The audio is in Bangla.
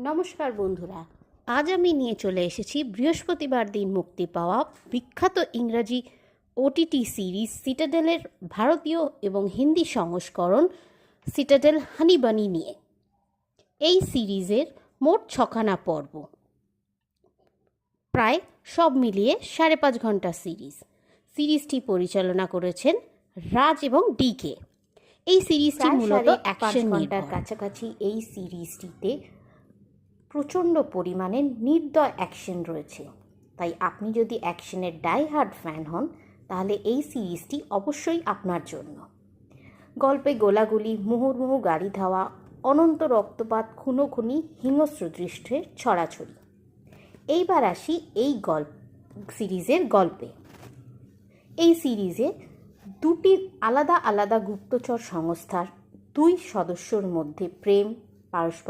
নমস্কার বন্ধুরা, আজ আমি নিয়ে চলে এসেছি বৃহস্পতিবার দিন মুক্তি পাওয়া বিখ্যাত ইংরাজি ওটিটি সিরিজ সিটাডেলের ভারতীয় এবং হিন্দি সংস্করণ সিটাডেল হানি বানি নিয়ে। এই সিরিজের মোট 6খানা পর্ব, প্রায় সব মিলিয়ে 5.5 ঘন্টা সিরিজটি পরিচালনা করেছেন রাজ এবং ডিকে। এই সিরিজটি মূলত অ্যাকশন ঘন্টার কাছাকাছি। এই সিরিজটিতে প্রচণ্ড পরিমাণে নির্দয় অ্যাকশন রয়েছে, তাই আপনি যদি অ্যাকশনের ডাই-হার্ড ফ্যান হন তাহলে এই সিরিজটি অবশ্যই আপনার জন্য। গল্পে গোলাগুলি, মুহুর্মুহু গাড়ি ধাওয়া, অনন্ত রক্তপাত, খুনোখুনি, হিংস্র দৃশ্যের ছড়াছড়ি। এইবার আসি এই সিরিজের গল্পে। এই সিরিজে দুটি আলাদা আলাদা গুপ্তচর সংস্থার 2 সদস্যর মধ্যে প্রেম, পারস্পরিক